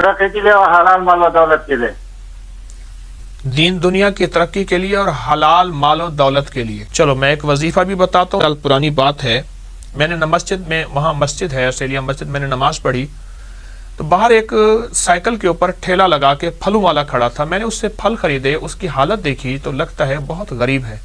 तरक्की के लिए और हलाल माल व दौलत के लिए। दीन दुनिया की तरक्की के लिए और हलाल माल और दौलत के लिए। चलो मैं एक वजीफा भी बताता हूँ। कल पुरानी बात है, मैंने मस्जिद में, वहाँ मस्जिद है ऑस्ट्रेलिया मस्जिद, मैंने नमाज पढ़ी तो बाहर एक साइकिल के ऊपर ठेला लगा के फलों वाला खड़ा था। मैंने उससे फल खरीदे, उसकी हालत देखी तो लगता है बहुत गरीब है।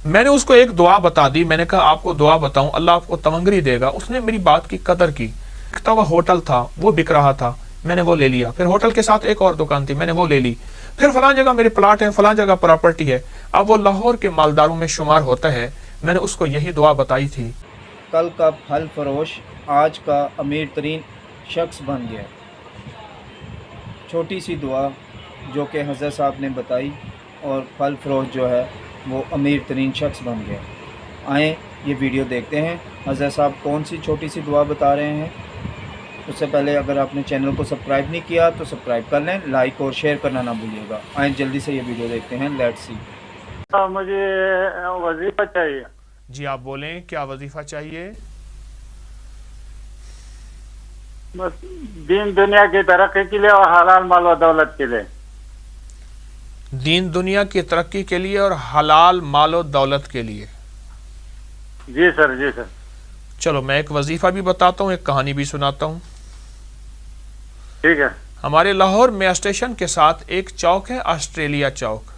मैंने उसको एक दुआ बता दी, मैंने कहा आपको दुआ बताऊं, अल्लाह आपको तमंगरी देगा। उसने मेरी बात की कदर की। बिकता हुआ होटल था, वो बिक रहा था, मैंने वो ले लिया। फिर होटल के साथ एक और दुकान थी, मैंने वो ले ली। फिर फलां जगह मेरे प्लाट है, फलां जगह प्रॉपर्टी है। अब वो लाहौर के मालदारों में शुमार होता है। मैंने उसको यही दुआ बताई थी। कल का फल फरोश आज का अमीर तरीन शख्स बन गया। छोटी सी दुआ जो कि हज़रत साहब ने बताई और फल फरोश जो है वो अमीर तरीन शख्स बन गया। आएँ ये वीडियो देखते हैं हज़रत साहब कौन सी छोटी सी दुआ बता रहे हैं। उससे पहले अगर आपने चैनल को सब्सक्राइब नहीं किया तो सब्सक्राइब कर लें, लाइक और शेयर करना ना भूलिएगा। आएँ जल्दी से ये वीडियो देखते हैं। Let's see. मुझे वजीफा चाहिए। जी आप बोलें, क्या वजीफा चाहिए? बस दीन दुनिया की तरक्की के लिए और हलाल माल व दौलत के लिए। दीन दुनिया की तरक्की के लिए और हलाल माल और दौलत के लिए। जी सर, जी सर। चलो मैं एक वजीफा भी बताता हूँ, एक कहानी भी सुनाता हूँ। ठीक है। हमारे लाहौर में स्टेशन के साथ एक चौक है, ऑस्ट्रेलिया चौक।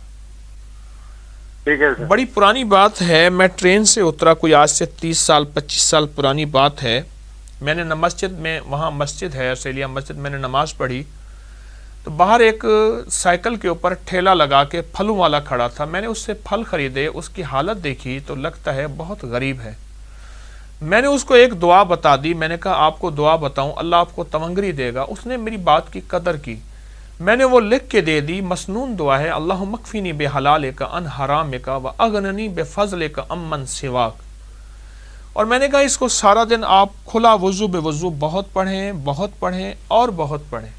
ठीक है सर। बड़ी पुरानी बात है, मैं ट्रेन से उतरा, कोई आज से 30 साल 25 साल पुरानी बात है। मैंने मस्जिद में, वहाँ मस्जिद है ऑस्ट्रेलिया मस्जिद, मैंने नमाज पढ़ी तो बाहर एक साइकिल के ऊपर ठेला लगा के फलों वाला खड़ा था। मैंने उससे फल खरीदे, उसकी हालत देखी तो लगता है बहुत गरीब है। मैंने उसको एक दुआ बता दी, मैंने कहा आपको दुआ बताऊं, अल्लाह आपको तमंगरी देगा। उसने मेरी बात की कदर की। मैंने वो लिख के दे दी, मसनून दुआ है, अल्लाह मकफिनी बे हलाल का अन हराम का व अगननी बे फजल का अमन सिवाक। और मैंने कहा इसको सारा दिन आप खुला वजू बे वजू बहुत पढ़ें, बहुत पढ़ें और बहुत पढ़ें।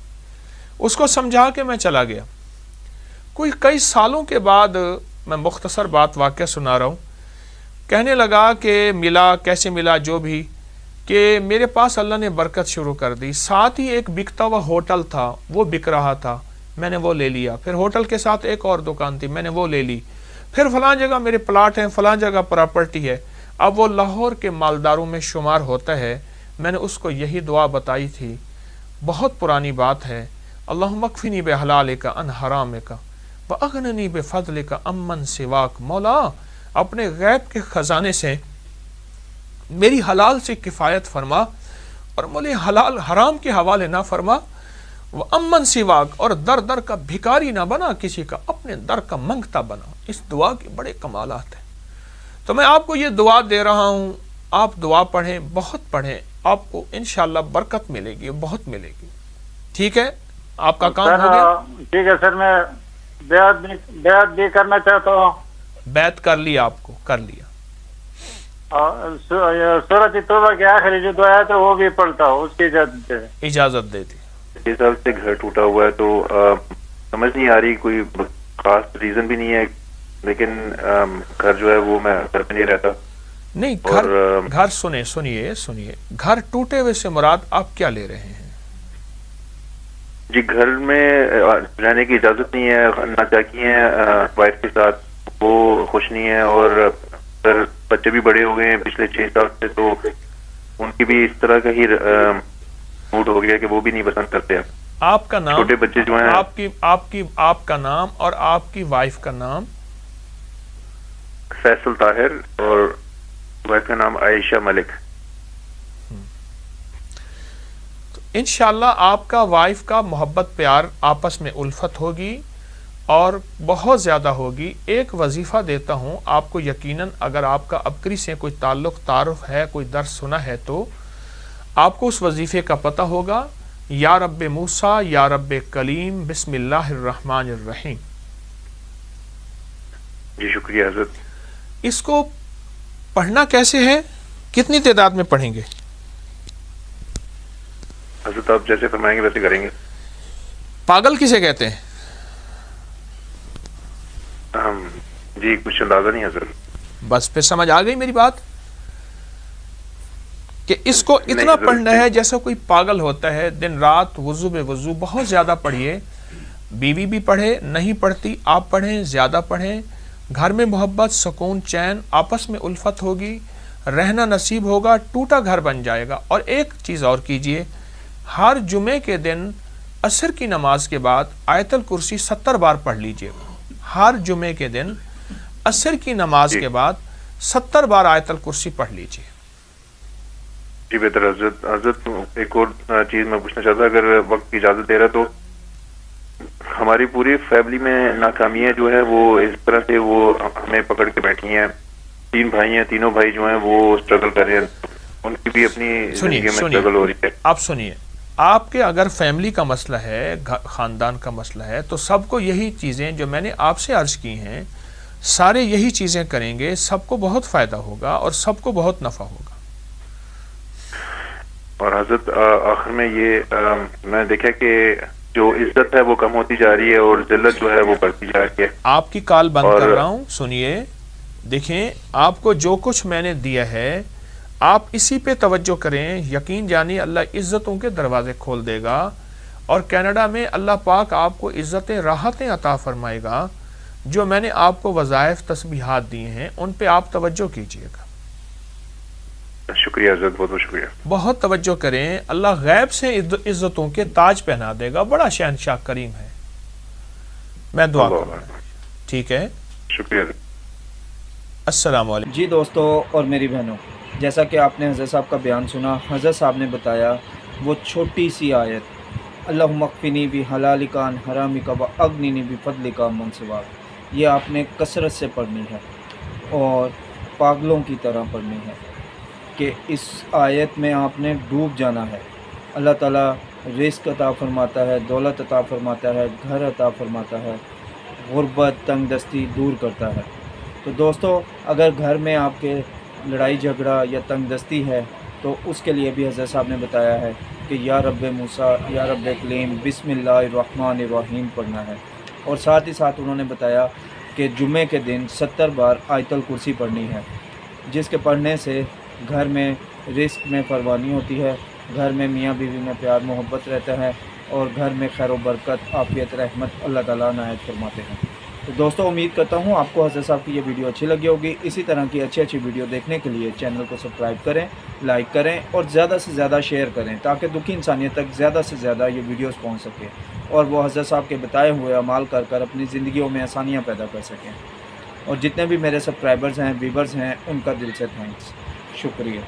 उसको समझा के मैं चला गया। कोई कई सालों के बाद, मैं मुख्तसर बात वाक़या सुना रहा हूँ, कहने लगा कि मिला, कैसे मिला, जो भी, कि मेरे पास अल्लाह ने बरकत शुरू कर दी। साथ ही एक बिकता हुआ होटल था, वो बिक रहा था, मैंने वो ले लिया। फिर होटल के साथ एक और दुकान थी, मैंने वो ले ली। फिर फलां जगह मेरे प्लाट हैं, फलां जगह प्रॉपर्टी है। अब वो लाहौर के मालदारों में शुमार होता है। मैंने उसको यही दुआ बताई थी। बहुत पुरानी बात है, अल्लाह मकफिनी बे हलाल का अन हराम का व अगननी बे फजल का अमन सिवाक। मौला अपने गैब के ख़जाने से मेरी हलाल से किफ़ायत फरमा और मुझे हलाल हराम के हवाले ना फरमा। वह अमन सिवाक, और दर दर का भिकारी ना बना किसी का, अपने दर का मंगता बना। इस दुआ के बड़े कमालात हैं। तो मैं आपको ये दुआ दे रहा हूँ, आप दुआ पढ़ें, बहुत पढ़ें, आपको इंशाअल्लाह बरकत मिलेगी, बहुत मिलेगी। ठीक है, आपका काम हो गया। ठीक है सर, मैं बेअत भी करना चाहता हूँ। बैत कर लिया, आपको कर लिया। सूरत तौबा की आखिरी जो दुआ है तो वो भी पढ़ता हूँ, उसकी इजाजत दे दी। 6 साल से घर टूटा हुआ है तो समझ नहीं आ रही, कोई खास रीजन भी नहीं है, लेकिन घर जो है वो मैं घर पे नहीं रहता। नहीं, घर सुनिए, घर टूटे हुए से मुराद आप क्या ले रहे हैं? जी, घर में रहने की इजाजत नहीं है, ना चाहती हैं वाइफ के साथ, वो खुश नहीं है, और सर बच्चे भी बड़े हो गए हैं पिछले 6 साल से, तो उनकी भी इस तरह का ही मूड हो गया कि वो भी नहीं पसंद करते। आपका नाम, छोटे बच्चे जो हैं, आपका नाम और आपकी वाइफ का नाम? फैसल ताहिर, और वाइफ का नाम आयशा मलिक। इंशाअल्लाह आपका वाइफ का मोहब्बत प्यार आपस में उल्फत होगी और बहुत ज़्यादा होगी। एक वजीफ़ा देता हूँ आपको, यकीनन अगर आपका अबकरी से कोई ताल्लुक़ तारुफ है, कोई दर्स सुना है तो आपको उस वजीफ़े का पता होगा। या रब्बे मूसा या रब्बे कलीम बिस्मिल्लाहिर्रहमानिर्रहीम। जी शुक्रिया हज़रत। इसको पढ़ना कैसे है, कितनी तादाद में पढ़ेंगे? हज़रत आप जैसे फरमाएंगे वैसे करेंगे। पागल किसे कहते हैं? जी कुछ अंदाजा नहीं हज़रत। बस फिर समझ आ गई मेरी बात کہ اس کو اتنا پڑھنا ہے جیسا کوئی پاگل ہوتا ہے، دن رات وضو بے وضو بہت زیادہ پڑھیے. بیوی بھی پڑھے، نہیں پڑھتی آپ پڑھیں، زیادہ پڑھیں. گھر میں محبت، سکون، چین، آپس میں الفت ہوگی، رہنا نصیب ہوگا، ٹوٹا گھر بن جائے گا. اور ایک چیز اور کیجئے، ہر جمعے کے دن عصر کی نماز کے بعد آیت الکرسی 70 بار پڑھ لیجئے. ہر جمعے کے دن عصر کی نماز کے بعد 70 بار آیت الکرسی پڑھ لیجئے. جی بہتر حضرت ایک اور چیز میں پوچھنا چاہتا، اگر وقت کی اجازت دے رہا تو ہماری پوری فیملی میں ناکامیاں جو ہیں وہ اس طرح سے وہ ہمیں پکڑ کے بیٹھی ہیں. 3 بھائی ہیں، تینوں بھائی جو ہیں وہ اسٹرگل کر رہے ہیں، ان کی بھی اپنی زندگی میں اسٹرگل ہو رہی ہے. آپ سنیے، آپ کے اگر فیملی کا مسئلہ ہے، خاندان کا مسئلہ ہے، تو سب کو یہی چیزیں جو میں نے آپ سے عرض کی ہیں، سارے یہی چیزیں کریں گے، سب کو بہت فائدہ ہوگا اور سب کو بہت نفع ہوگا. اور حضرت آخر میں یہ میں دیکھا کہ جو عزت ہے وہ کم ہوتی جا رہی ہے اور ذلت جو ہے وہ بڑھتی جا رہی ہے. آپ کی کال بند کر رہا ہوں، سنیے. دیکھیں، آپ کو جو کچھ میں نے دیا ہے آپ اسی پہ توجہ کریں. یقین جانیے اللہ عزتوں کے دروازے کھول دے گا، اور کینیڈا میں اللہ پاک آپ کو عزتیں، راحتیں عطا فرمائے گا. جو میں نے آپ کو وظائف، تسبیحات دیے ہیں ان پہ آپ توجہ کیجیے گا. شکریہ حضرت، بہت بہت شکریہ. بہت توجہ کریں، اللہ غیب سے عزتوں کے تاج پہنا دے گا. بڑا شہنشاہ کریم ہے. میں دعا کروں. ٹھیک ہے، شکریہ. السلام علیکم. جی دوستو اور میری بہنوں، جیسا کہ آپ نے حضرت صاحب کا بیان سنا، حضرت صاحب نے بتایا وہ چھوٹی سی آیت، اللہم اکفنی بحلالک عن حرامک واغننی بفضلک عمن سواک، یہ آپ نے کثرت سے پڑھنی ہے اور پاگلوں کی طرح پڑھنی ہے کہ اس آیت میں آپ نے ڈوب جانا ہے. اللہ تعالیٰ رزق عطا فرماتا ہے، دولت عطا فرماتا ہے، گھر عطا فرماتا ہے، غربت، تنگ دستی دور کرتا ہے. تو دوستو اگر گھر میں آپ کے لڑائی جھگڑا یا تنگ دستی ہے تو اس کے لیے بھی حضرت صاحب نے بتایا ہے کہ یا رب موسیٰ یا رب کلیم بسم اللہ الرحمن الرحیم پڑھنا ہے. اور ساتھ ہی ساتھ انہوں نے بتایا کہ جمعے کے دن 70 بار آیت الکرسی پڑھنی ہے، جس کے پڑھنے سے گھر میں رزق میں فراوانی ہوتی ہے، گھر میں میاں بیوی میں پیار محبت رہتا ہے، اور گھر میں خیر و برکت، عافیت، رحمت اللہ تعالیٰ عنایت فرماتے ہیں. تو دوستو امید کرتا ہوں آپ کو حضرت صاحب کی یہ ویڈیو اچھی لگی ہوگی. اسی طرح کی اچھی ویڈیو دیکھنے کے لیے چینل کو سبسکرائب کریں، لائک کریں اور زیادہ سے زیادہ شیئر کریں تاکہ دکھی انسانیت تک زیادہ سے زیادہ یہ ویڈیوز پہنچ سکے اور وہ حضرت صاحب کے بتائے ہوئے اعمال کر کر اپنی زندگیوں میں آسانیاں پیدا کر سکیں. اور جتنے بھی میرے سبسکرائبرز ہیں، ویورز ہیں، ان کا دل سے تھینکس، شکریہ.